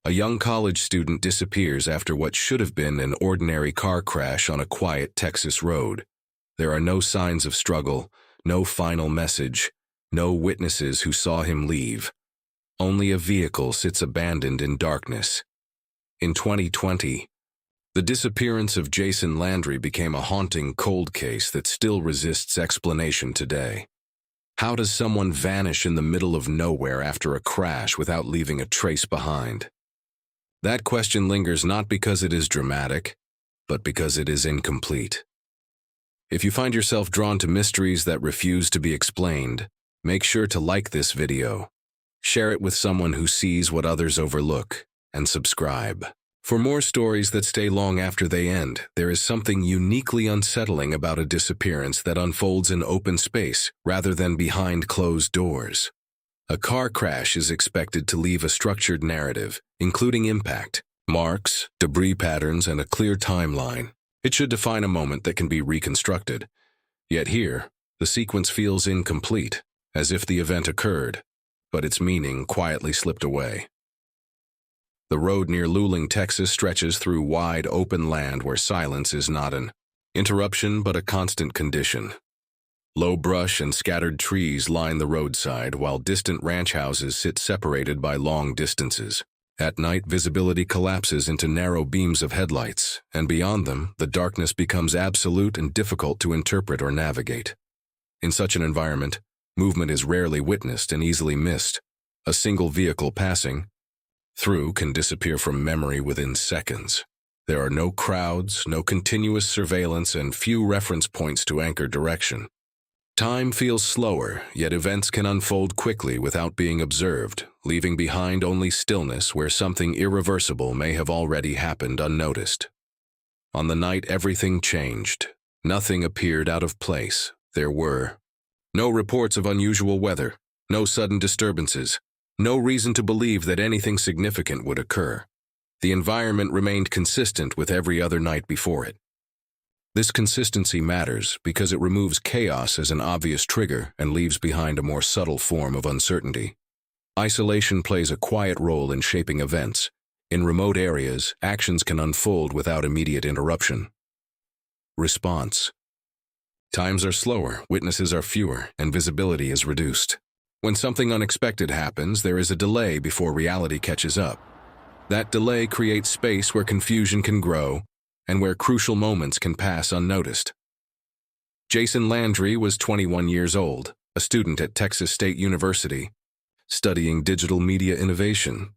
A young college student disappears after what should have been an ordinary car crash on a quiet Texas road. There are no signs of struggle, no final message, no witnesses who saw him leave. Only a vehicle sits abandoned in darkness. In 2020, the disappearance of Jason Landry became a haunting cold case that still resists explanation today. How does someone vanish in the middle of nowhere after a crash without leaving a trace behind? That question lingers not because it is dramatic, but because it is incomplete. If you find yourself drawn to mysteries that refuse to be explained, make sure to like this video, share it with someone who sees what others overlook, and subscribe. For more stories that stay long after they end, there is something uniquely unsettling about a disappearance that unfolds in open space rather than behind closed doors. A car crash is expected to leave a structured narrative, including impact, marks, debris patterns, and a clear timeline. It should define a moment that can be reconstructed. Yet here, the sequence feels incomplete, as if the event occurred, but its meaning quietly slipped away. The road near Luling, Texas stretches through wide, open land where silence is not an interruption but a constant condition. Low brush and scattered trees line the roadside, while distant ranch houses sit separated by long distances. At night, visibility collapses into narrow beams of headlights, and beyond them, the darkness becomes absolute and difficult to interpret or navigate. In such an environment, movement is rarely witnessed and easily missed. A single vehicle passing through can disappear from memory within seconds. There are no crowds, no continuous surveillance, and few reference points to anchor direction. Time feels slower, yet events can unfold quickly without being observed, leaving behind only stillness where something irreversible may have already happened unnoticed. On the night everything changed. Nothing appeared out of place. There were no reports of unusual weather, no sudden disturbances, no reason to believe that anything significant would occur. The environment remained consistent with every other night before it. This consistency matters because it removes chaos as an obvious trigger and leaves behind a more subtle form of uncertainty. Isolation plays a quiet role in shaping events. In remote areas, actions can unfold without immediate interruption. Response. Times are slower, witnesses are fewer, and visibility is reduced. When something unexpected happens, there is a delay before reality catches up. That delay creates space where confusion can grow and where crucial moments can pass unnoticed. Jason Landry was 21 years old, a student at Texas State University, studying digital media innovation.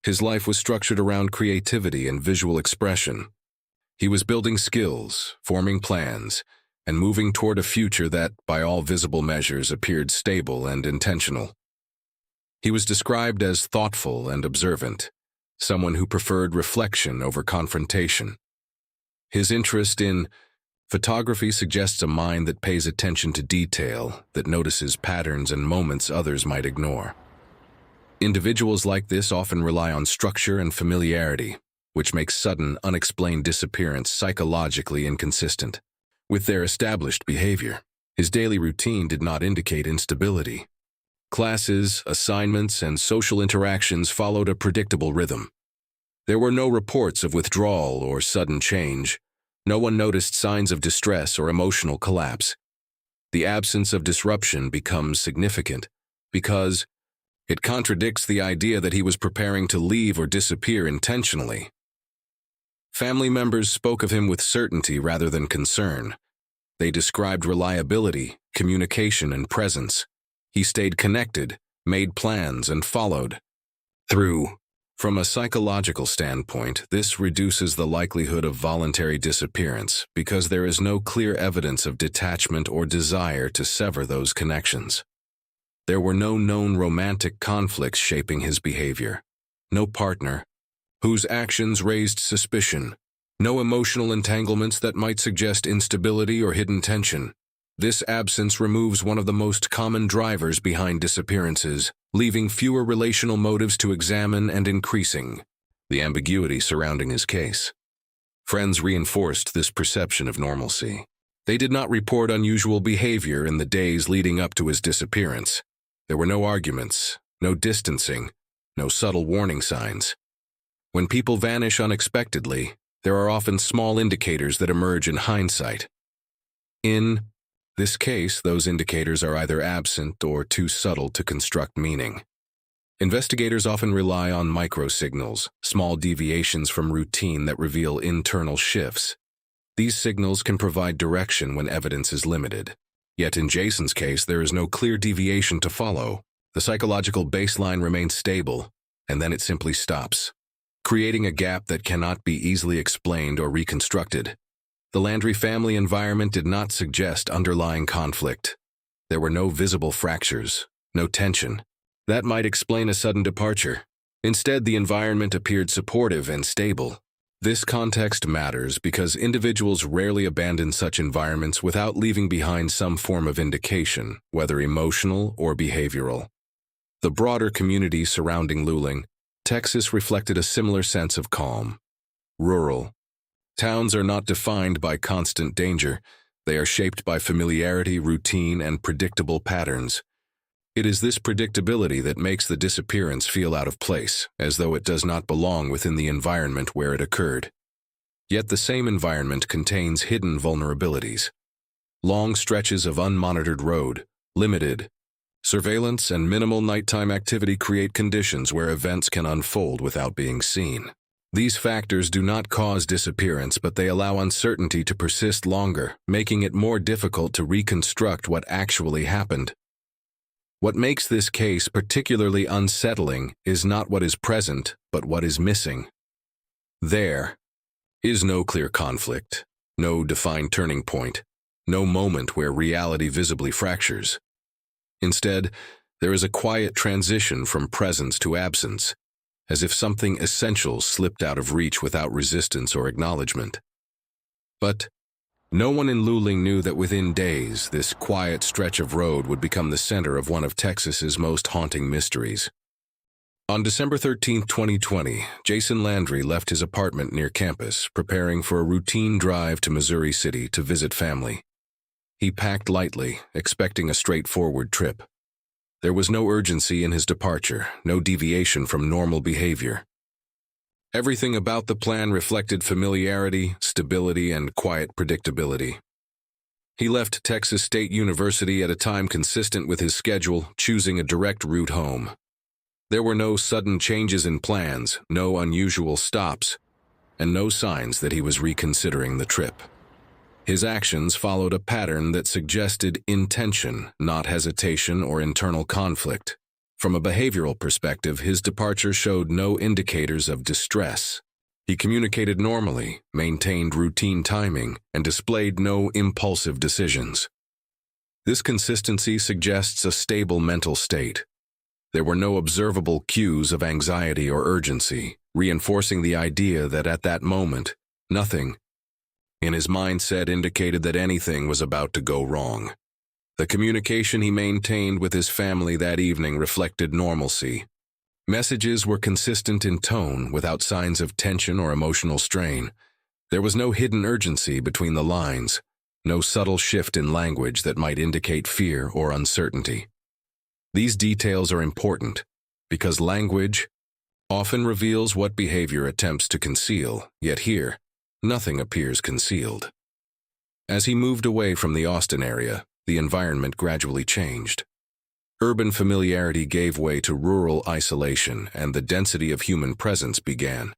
His life was structured around creativity and visual expression. He was building skills, forming plans, and moving toward a future that, by all visible measures, appeared stable and intentional. He was described as thoughtful and observant, someone who preferred reflection over confrontation. His interest in photography suggests a mind that pays attention to detail, that notices patterns and moments others might ignore. Individuals like this often rely on structure and familiarity, which makes sudden, unexplained disappearance psychologically inconsistent with their established behavior. His daily routine did not indicate instability. Classes, assignments, and social interactions followed a predictable rhythm. There were no reports of withdrawal or sudden change. No one noticed signs of distress or emotional collapse. The absence of disruption becomes significant because it contradicts the idea that he was preparing to leave or disappear intentionally. Family members spoke of him with certainty rather than concern. They described reliability, communication, and presence. He stayed connected, made plans, and followed through. From a psychological standpoint, this reduces the likelihood of voluntary disappearance because there is no clear evidence of detachment or desire to sever those connections. There were no known romantic conflicts shaping his behavior, no partner whose actions raised suspicion, no emotional entanglements that might suggest instability or hidden tension. This absence removes one of the most common drivers behind disappearances, leaving fewer relational motives to examine and increasing the ambiguity surrounding his case. Friends reinforced this perception of normalcy. They did not report unusual behavior in the days leading up to his disappearance. There were no arguments, no distancing, no subtle warning signs. When people vanish unexpectedly, there are often small indicators that emerge in hindsight. In this case, those indicators are either absent or too subtle to construct meaning. Investigators often rely on microsignals, small deviations from routine that reveal internal shifts. These signals can provide direction when evidence is limited. Yet in Jason's case, there is no clear deviation to follow. The psychological baseline remains stable, and then it simply stops, creating a gap that cannot be easily explained or reconstructed. The Landry family environment did not suggest underlying conflict. There were no visible fractures, no tension. That might explain a sudden departure. Instead, the environment appeared supportive and stable. This context matters because individuals rarely abandon such environments without leaving behind some form of indication, whether emotional or behavioral. The broader community surrounding Luling, Texas reflected a similar sense of calm. Rural. Towns are not defined by constant danger. They are shaped by familiarity, routine, and predictable patterns. It is this predictability that makes the disappearance feel out of place, as though it does not belong within the environment where it occurred. Yet the same environment contains hidden vulnerabilities. Long stretches of unmonitored road, limited surveillance, and minimal nighttime activity create conditions where events can unfold without being seen. These factors do not cause disappearance, but they allow uncertainty to persist longer, making it more difficult to reconstruct what actually happened. What makes this case particularly unsettling is not what is present, but what is missing. There is no clear conflict, no defined turning point, no moment where reality visibly fractures. Instead, there is a quiet transition from presence to absence, as if something essential slipped out of reach without resistance or acknowledgement. But no one in Luling knew that within days, this quiet stretch of road would become the center of one of Texas's most haunting mysteries. On December 13, 2020, Jason Landry left his apartment near campus, preparing for a routine drive to Missouri City to visit family. He packed lightly, expecting a straightforward trip. There was no urgency in his departure, no deviation from normal behavior. Everything about the plan reflected familiarity, stability, and quiet predictability. He left Texas State University at a time consistent with his schedule, choosing a direct route home. There were no sudden changes in plans, no unusual stops, and no signs that he was reconsidering the trip. His actions followed a pattern that suggested intention, not hesitation or internal conflict. From a behavioral perspective, his departure showed no indicators of distress. He communicated normally, maintained routine timing, and displayed no impulsive decisions. This consistency suggests a stable mental state. There were no observable cues of anxiety or urgency, reinforcing the idea that at that moment, nothing in his mindset indicated that anything was about to go wrong. The communication he maintained with his family that evening reflected normalcy. Messages were consistent in tone, without signs of tension or emotional strain. There was no hidden urgency between the lines, no subtle shift in language that might indicate fear or uncertainty. These details are important because language often reveals what behavior attempts to conceal, yet here, nothing appears concealed. As he moved away from the Austin area, the environment gradually changed. Urban familiarity gave way to rural isolation, and the density of human presence began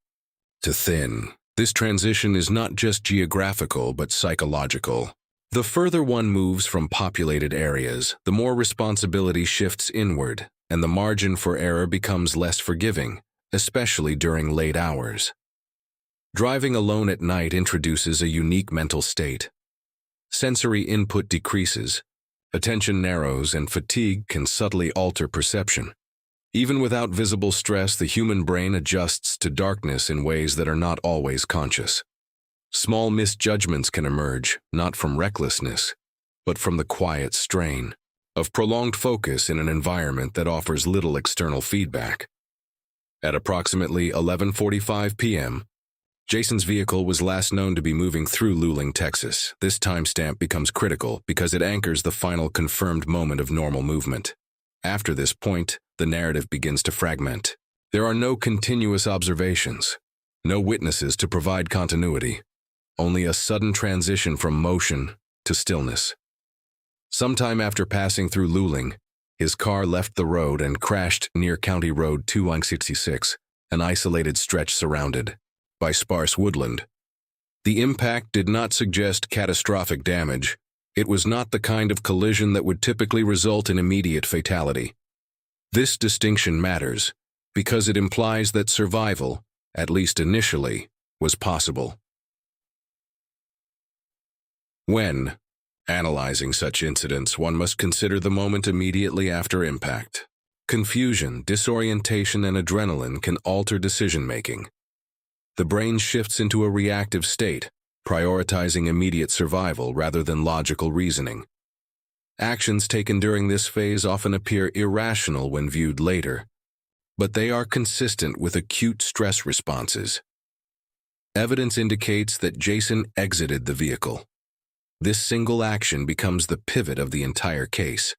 to thin. This transition is not just geographical, but psychological. The further one moves from populated areas, the more responsibility shifts inward, and the margin for error becomes less forgiving, especially during late hours. Driving alone at night introduces a unique mental state. Sensory input decreases, attention narrows, and fatigue can subtly alter perception. Even without visible stress, the human brain adjusts to darkness in ways that are not always conscious. Small misjudgments can emerge, not from recklessness, but from the quiet strain of prolonged focus in an environment that offers little external feedback. At approximately 11:45 p.m., Jason's vehicle was last known to be moving through Luling, Texas. This timestamp becomes critical because it anchors the final confirmed moment of normal movement. After this point, the narrative begins to fragment. There are no continuous observations, No witnesses to provide continuity, only a sudden transition from motion to stillness. Sometime after passing through Luling, his car left the road and crashed near County Road 266, an isolated stretch surrounded by sparse woodland. The impact did not suggest catastrophic damage. It was not the kind of collision that would typically result in immediate fatality. This distinction matters because it implies that survival, at least initially, was possible. When analyzing such incidents, one must consider the moment immediately after impact. Confusion, disorientation, and adrenaline can alter decision-making. The brain shifts into a reactive state, prioritizing immediate survival rather than logical reasoning. Actions taken during this phase often appear irrational when viewed later, but they are consistent with acute stress responses. Evidence indicates that Jason exited the vehicle. This single action becomes the pivot of the entire case.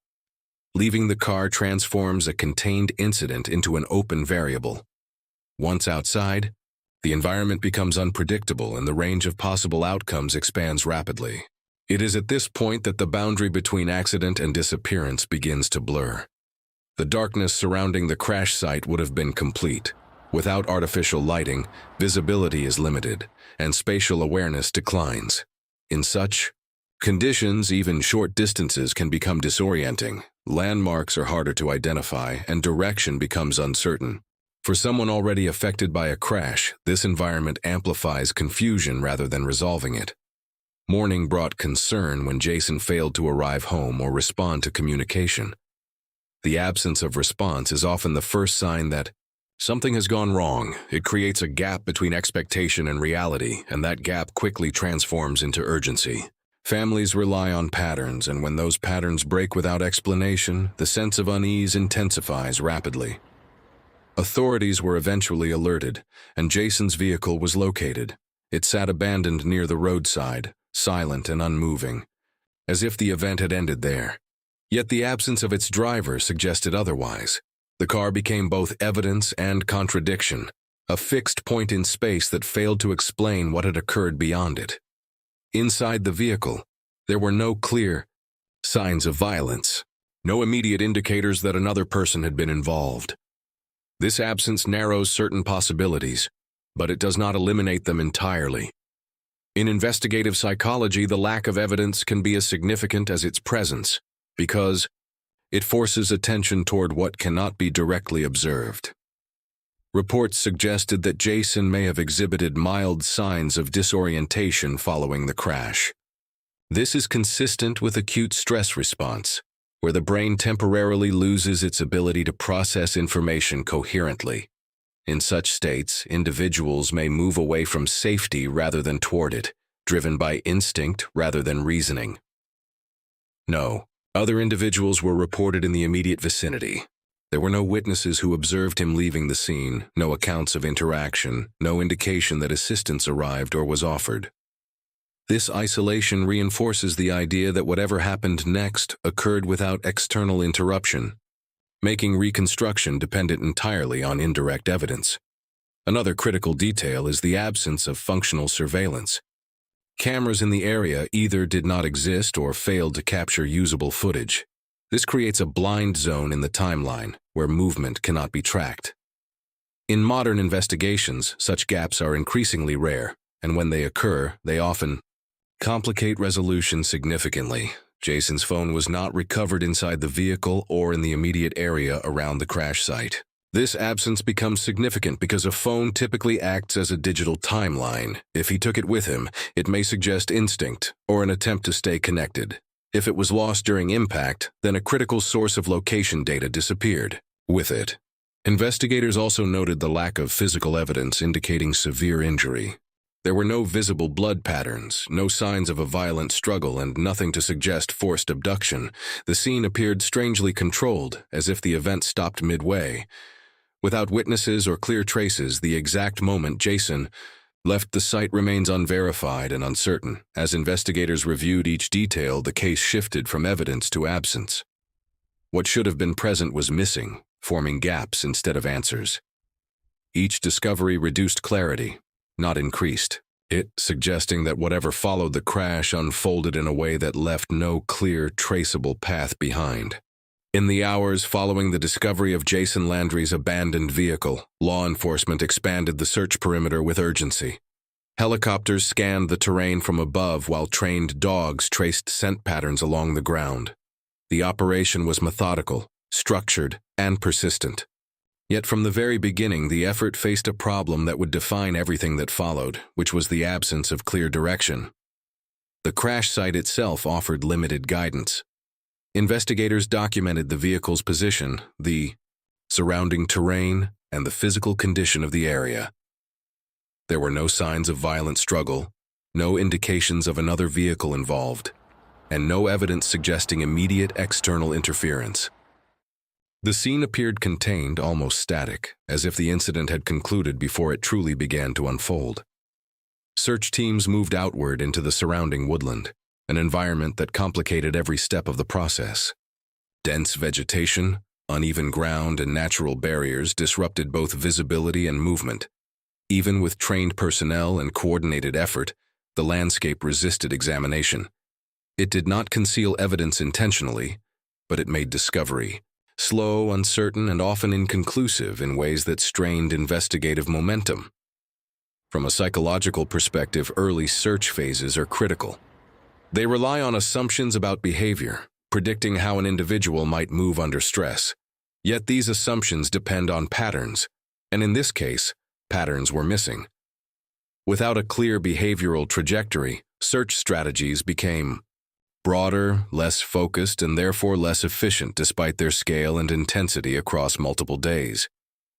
Leaving the car transforms a contained incident into an open variable. Once outside, the environment becomes unpredictable and the range of possible outcomes expands rapidly. It is at this point that the boundary between accident and disappearance begins to blur. The darkness surrounding the crash site would have been complete. Without artificial lighting, visibility is limited, and spatial awareness declines. In such conditions, even short distances can become disorienting. Landmarks are harder to identify, and direction becomes uncertain. For someone already affected by a crash, this environment amplifies confusion rather than resolving it. Morning brought concern when Jason failed to arrive home or respond to communication. The absence of response is often the first sign that something has gone wrong. It creates a gap between expectation and reality, and that gap quickly transforms into urgency. Families rely on patterns, and when those patterns break without explanation, the sense of unease intensifies rapidly. Authorities were eventually alerted, and Jason's vehicle was located. It sat abandoned near the roadside, silent and unmoving, as if the event had ended there. Yet the absence of its driver suggested otherwise. The car became both evidence and contradiction, a fixed point in space that failed to explain what had occurred beyond it. Inside the vehicle, there were no clear signs of violence, no immediate indicators that another person had been involved. This absence narrows certain possibilities, but it does not eliminate them entirely. In investigative psychology, the lack of evidence can be as significant as its presence, because it forces attention toward what cannot be directly observed. Reports suggested that Jason may have exhibited mild signs of disorientation following the crash. This is consistent with acute stress response, where the brain temporarily loses its ability to process information coherently. In such states, individuals may move away from safety rather than toward it, driven by instinct rather than reasoning. No, other individuals were reported in the immediate vicinity. There were no witnesses who observed him leaving the scene, no accounts of interaction, no indication that assistance arrived or was offered. This isolation reinforces the idea that whatever happened next occurred without external interruption, making reconstruction dependent entirely on indirect evidence. Another critical detail is the absence of functional surveillance. Cameras in the area either did not exist or failed to capture usable footage. This creates a blind zone in the timeline where movement cannot be tracked. In modern investigations, such gaps are increasingly rare, and when they occur, they often complicate resolution significantly. Jason's phone was not recovered inside the vehicle or in the immediate area around the crash site. This absence becomes significant because a phone typically acts as a digital timeline. If he took it with him, it may suggest instinct or an attempt to stay connected. If it was lost during impact, then a critical source of location data disappeared with it. Investigators also noted the lack of physical evidence indicating severe injury. There were no visible blood patterns, no signs of a violent struggle, and nothing to suggest forced abduction. The scene appeared strangely controlled, as if the event stopped midway. Without witnesses or clear traces, the exact moment Jason left the site remains unverified and uncertain. As investigators reviewed each detail, the case shifted from evidence to absence. What should have been present was missing, forming gaps instead of answers. Each discovery reduced clarity, not increased. It suggesting that whatever followed the crash unfolded in a way that left no clear, traceable path behind. In the hours following the discovery of Jason Landry's abandoned vehicle, law enforcement expanded the search perimeter with urgency. Helicopters scanned the terrain from above while trained dogs traced scent patterns along the ground. The operation was methodical, structured, and persistent. Yet from the very beginning, the effort faced a problem that would define everything that followed, which was the absence of clear direction. The crash site itself offered limited guidance. Investigators documented the vehicle's position, the surrounding terrain, and the physical condition of the area. There were no signs of violent struggle, no indications of another vehicle involved, and no evidence suggesting immediate external interference. The scene appeared contained, almost static, as if the incident had concluded before it truly began to unfold. Search teams moved outward into the surrounding woodland, an environment that complicated every step of the process. Dense vegetation, uneven ground, and natural barriers disrupted both visibility and movement. Even with trained personnel and coordinated effort, the landscape resisted examination. It did not conceal evidence intentionally, but it made discovery slow, uncertain, and often inconclusive in ways that strained investigative momentum. From a psychological perspective, early search phases are critical. They rely on assumptions about behavior, predicting how an individual might move under stress. Yet these assumptions depend on patterns, and in this case, patterns were missing. Without a clear behavioral trajectory, search strategies became broader, less focused, and therefore less efficient despite their scale and intensity across multiple days.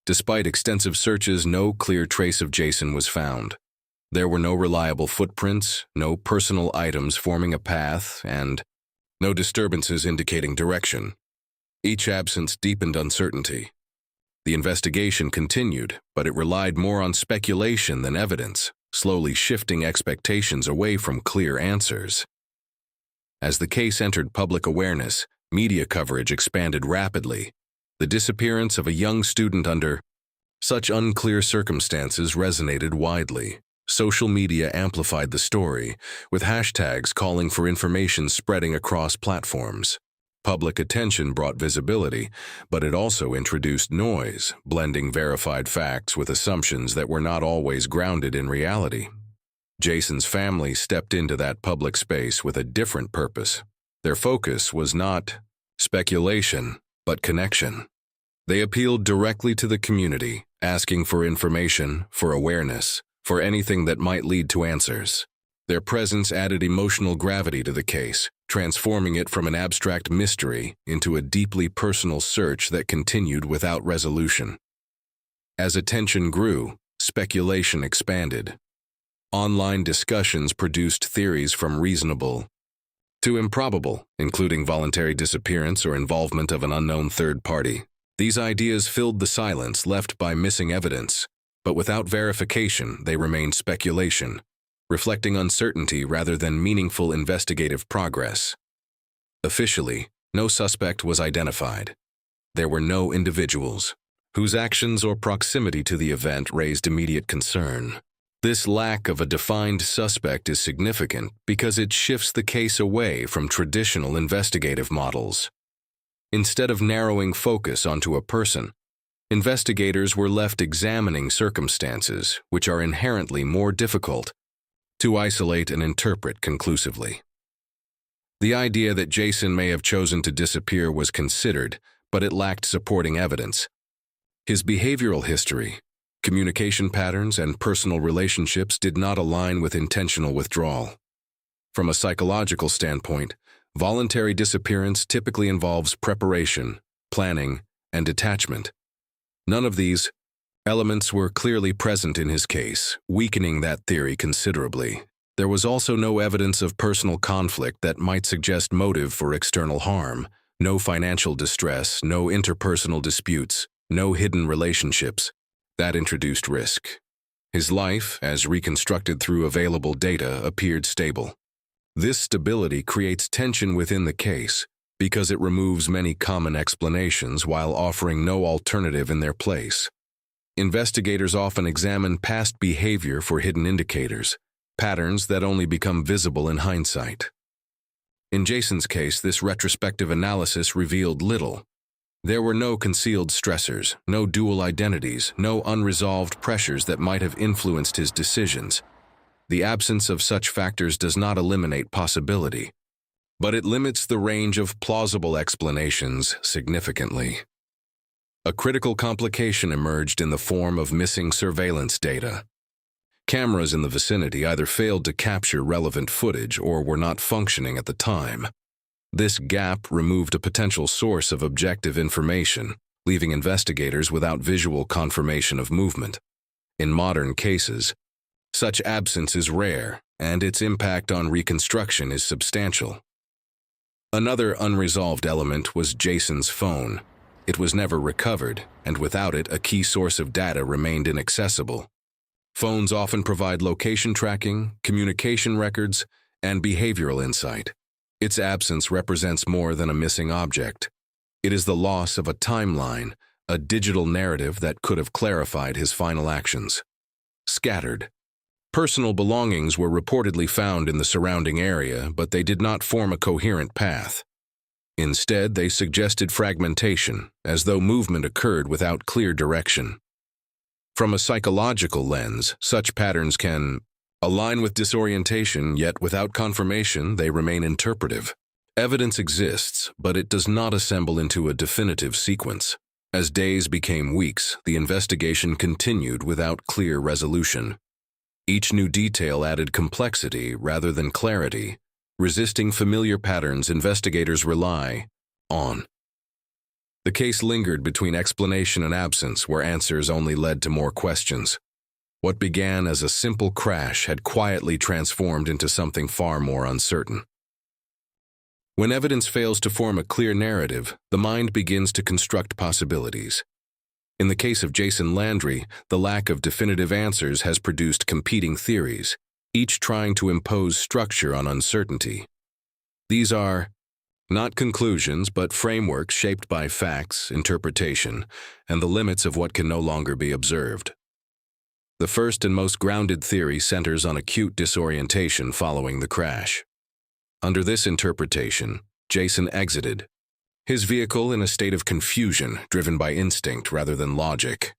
Despite extensive searches, no clear trace of Jason was found. There were no reliable footprints, no personal items forming a path, and no disturbances indicating direction. Each absence deepened uncertainty. The investigation continued, but it relied more on speculation than evidence, slowly shifting expectations away from clear answers. As the case entered public awareness, media coverage expanded rapidly. The disappearance of a young student under such unclear circumstances resonated widely. Social media amplified the story, with hashtags calling for information spreading across platforms. Public attention brought visibility, but it also introduced noise, blending verified facts with assumptions that were not always grounded in reality. Jason's family stepped into that public space with a different purpose. Their focus was not speculation, but connection. They appealed directly to the community, asking for information, for awareness, for anything that might lead to answers. Their presence added emotional gravity to the case, transforming it from an abstract mystery into a deeply personal search that continued without resolution. As attention grew, speculation expanded. Online discussions produced theories from reasonable to improbable, including voluntary disappearance or involvement of an unknown third party. These ideas filled the silence left by missing evidence, but without verification, they remained speculation, reflecting uncertainty rather than meaningful investigative progress. Officially, no suspect was identified. There were no individuals whose actions or proximity to the event raised immediate concern. This lack of a defined suspect is significant because it shifts the case away from traditional investigative models. Instead of narrowing focus onto a person, investigators were left examining circumstances which are inherently more difficult to isolate and interpret conclusively. The idea that Jason may have chosen to disappear was considered, but it lacked supporting evidence. His behavioral history, communication patterns, and personal relationships did not align with intentional withdrawal. From a psychological standpoint, voluntary disappearance typically involves preparation, planning, and detachment. None of these elements were clearly present in his case, weakening that theory considerably. There was also no evidence of personal conflict that might suggest motive for external harm, no financial distress, no interpersonal disputes, no hidden relationships. That introduced risk. His life, as reconstructed through available data, appeared stable. This stability creates tension within the case because it removes many common explanations while offering no alternative in their place. Investigators often examine past behavior for hidden indicators, patterns that only become visible in hindsight. In Jason's case, this retrospective analysis revealed little. There were no concealed stressors, no dual identities, no unresolved pressures that might have influenced his decisions. The absence of such factors does not eliminate possibility, but it limits the range of plausible explanations significantly. A critical complication emerged in the form of missing surveillance data. Cameras in the vicinity either failed to capture relevant footage or were not functioning at the time. This gap removed a potential source of objective information, leaving investigators without visual confirmation of movement. In modern cases, such absence is rare, and its impact on reconstruction is substantial. Another unresolved element was Jason's phone. It was never recovered, and without it, a key source of data remained inaccessible. Phones often provide location tracking, communication records, and behavioral insight. Its absence represents more than a missing object. It is the loss of a timeline, a digital narrative that could have clarified his final actions. Scattered. Personal belongings were reportedly found in the surrounding area, but they did not form a coherent path. Instead, they suggested fragmentation, as though movement occurred without clear direction. From a psychological lens, such patterns can align with disorientation, yet without confirmation, they remain interpretive. Evidence exists, but it does not assemble into a definitive sequence. As days became weeks, the investigation continued without clear resolution. Each new detail added complexity rather than clarity. Resisting familiar patterns, investigators rely on. The case lingered between explanation and absence, where answers only led to more questions. What began as a simple crash had quietly transformed into something far more uncertain. When evidence fails to form a clear narrative, the mind begins to construct possibilities. In the case of Jason Landry, the lack of definitive answers has produced competing theories, each trying to impose structure on uncertainty. These are not conclusions, but frameworks shaped by facts, interpretation, and the limits of what can no longer be observed. The first and most grounded theory centers on acute disorientation following the crash. Under this interpretation, Jason exited his vehicle in a state of confusion driven by instinct rather than logic.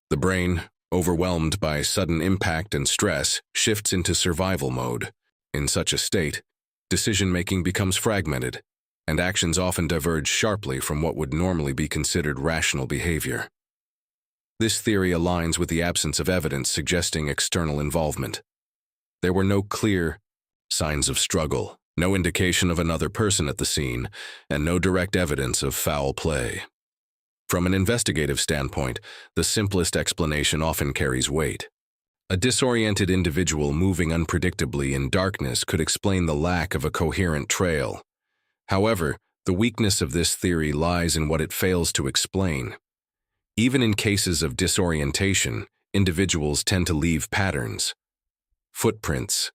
The brain, overwhelmed by sudden impact and stress, shifts into survival mode. In such a state, decision-making becomes fragmented, and actions often diverge sharply from what would normally be considered rational behavior. This theory aligns with the absence of evidence suggesting external involvement. There were no clear signs of struggle, no indication of another person at the scene, and no direct evidence of foul play. From an investigative standpoint, the simplest explanation often carries weight. A disoriented individual moving unpredictably in darkness could explain the lack of a coherent trail. However, the weakness of this theory lies in what it fails to explain. Even in cases of disorientation, individuals tend to leave patterns. Footprints,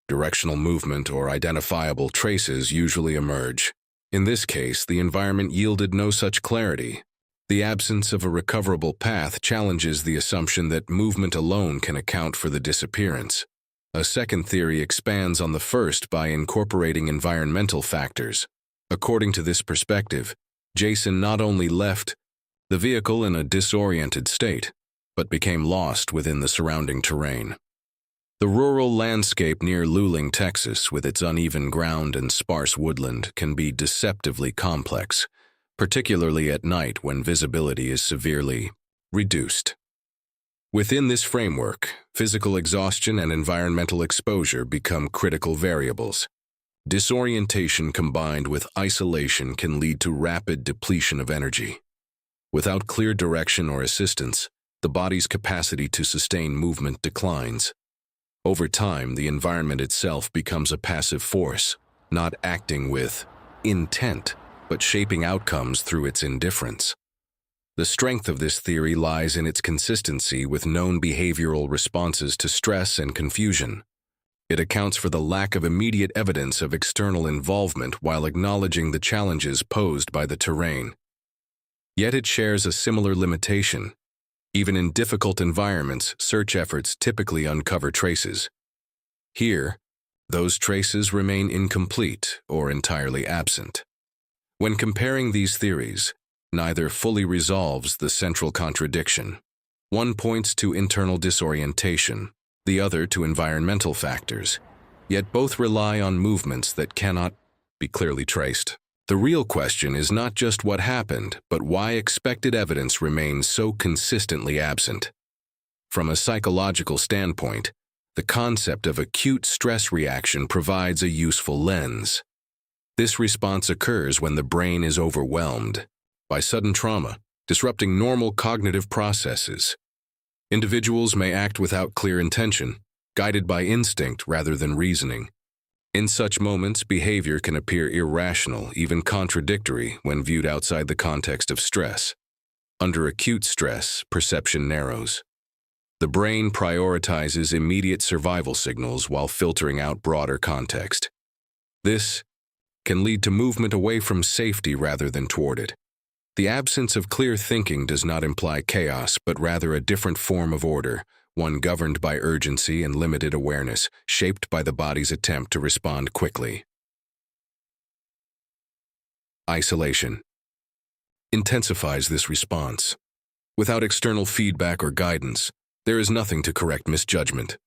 directional movement, or identifiable traces usually emerge. In this case, the environment yielded no such clarity. The absence of a recoverable path challenges the assumption that movement alone can account for the disappearance. A second theory expands on the first by incorporating environmental factors. According to this perspective, Jason not only left the vehicle in a disoriented state, but became lost within the surrounding terrain. The rural landscape near Luling, Texas, with its uneven ground and sparse woodland, can be deceptively complex, particularly at night when visibility is severely reduced. Within this framework, physical exhaustion and environmental exposure become critical variables. Disorientation combined with isolation can lead to rapid depletion of energy. Without clear direction or assistance, the body's capacity to sustain movement declines. Over time, the environment itself becomes a passive force, not acting with intent, but shaping outcomes through its indifference. The strength of this theory lies in its consistency with known behavioral responses to stress and confusion. It accounts for the lack of immediate evidence of external involvement while acknowledging the challenges posed by the terrain. Yet it shares a similar limitation. Even in difficult environments, search efforts typically uncover traces. Here, those traces remain incomplete or entirely absent. When comparing these theories, neither fully resolves the central contradiction. One points to internal disorientation, the other to environmental factors, yet both rely on movements that cannot be clearly traced. The real question is not just what happened, but why expected evidence remains so consistently absent. From a psychological standpoint, the concept of acute stress reaction provides a useful lens. This response occurs when the brain is overwhelmed by sudden trauma, disrupting normal cognitive processes. Individuals may act without clear intention, guided by instinct rather than reasoning. In such moments, behavior can appear irrational, even contradictory, when viewed outside the context of stress. Under acute stress, perception narrows. The brain prioritizes immediate survival signals while filtering out broader context. This can lead to movement away from safety rather than toward it. The absence of clear thinking does not imply chaos, but rather a different form of order, one governed by urgency and limited awareness, shaped by the body's attempt to respond quickly. Isolation intensifies this response. Without external feedback or guidance, there is nothing to correct misjudgment.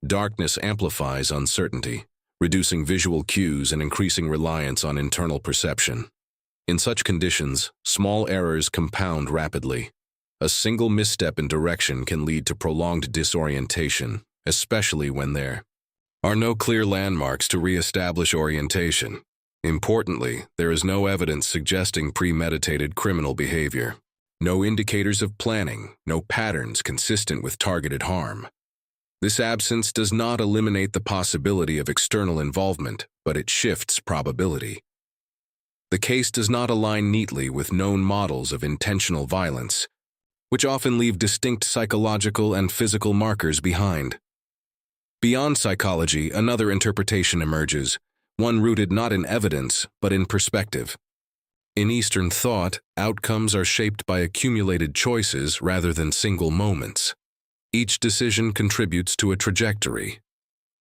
Darkness amplifies uncertainty, reducing visual cues and increasing reliance on internal perception. In such conditions, small errors compound rapidly. A single misstep in direction can lead to prolonged disorientation, especially when there are no clear landmarks to re-establish orientation. Importantly, there is no evidence suggesting premeditated criminal behavior. No indicators of planning, no patterns consistent with targeted harm. This absence does not eliminate the possibility of external involvement, but it shifts probability. The case does not align neatly with known models of intentional violence, which often leave distinct psychological and physical markers behind. Beyond psychology, another interpretation emerges, one rooted not in evidence, but in perspective. In Eastern thought, outcomes are shaped by accumulated choices rather than single moments. Each decision contributes to a trajectory.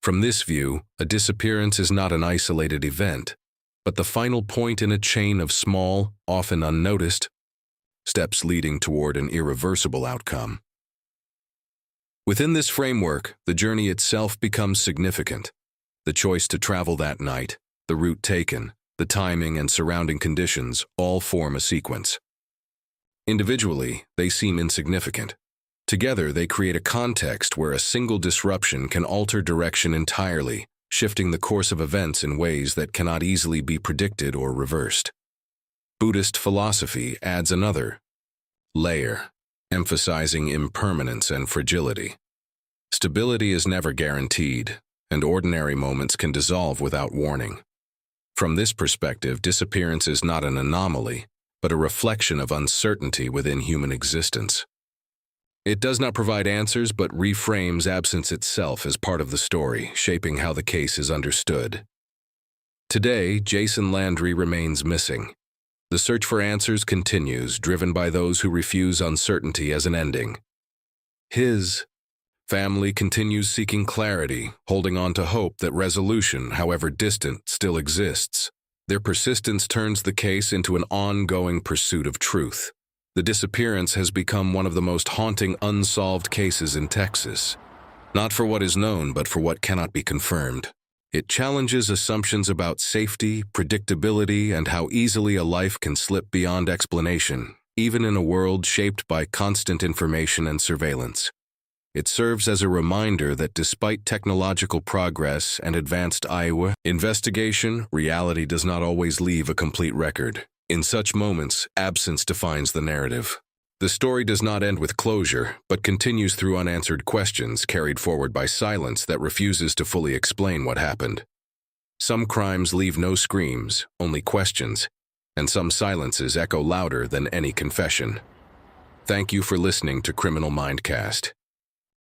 From this view, a disappearance is not an isolated event, but the final point in a chain of small, often unnoticed, steps leading toward an irreversible outcome. Within this framework, the journey itself becomes significant. The choice to travel that night, the route taken, the timing and surrounding conditions all form a sequence. Individually, they seem insignificant. Together, they create a context where a single disruption can alter direction entirely, shifting the course of events in ways that cannot easily be predicted or reversed. Buddhist philosophy adds another layer, emphasizing impermanence and fragility. Stability is never guaranteed, and ordinary moments can dissolve without warning. From this perspective, disappearance is not an anomaly, but a reflection of uncertainty within human existence. It does not provide answers, but reframes absence itself as part of the story, shaping how the case is understood. Today, Jason Landry remains missing. The search for answers continues, driven by those who refuse uncertainty as an ending. His family continues seeking clarity, holding on to hope that resolution, however distant, still exists. Their persistence turns the case into an ongoing pursuit of truth. The disappearance has become one of the most haunting unsolved cases in Texas, not for what is known, but for what cannot be confirmed. It challenges assumptions about safety, predictability, and how easily a life can slip beyond explanation, even in a world shaped by constant information and surveillance. It serves as a reminder that despite technological progress and advanced investigation, reality does not always leave a complete record. In such moments, absence defines the narrative. The story does not end with closure, but continues through unanswered questions carried forward by silence that refuses to fully explain what happened. Some crimes leave no screams, only questions, and some silences echo louder than any confession. Thank you for listening to Criminal Mindcast.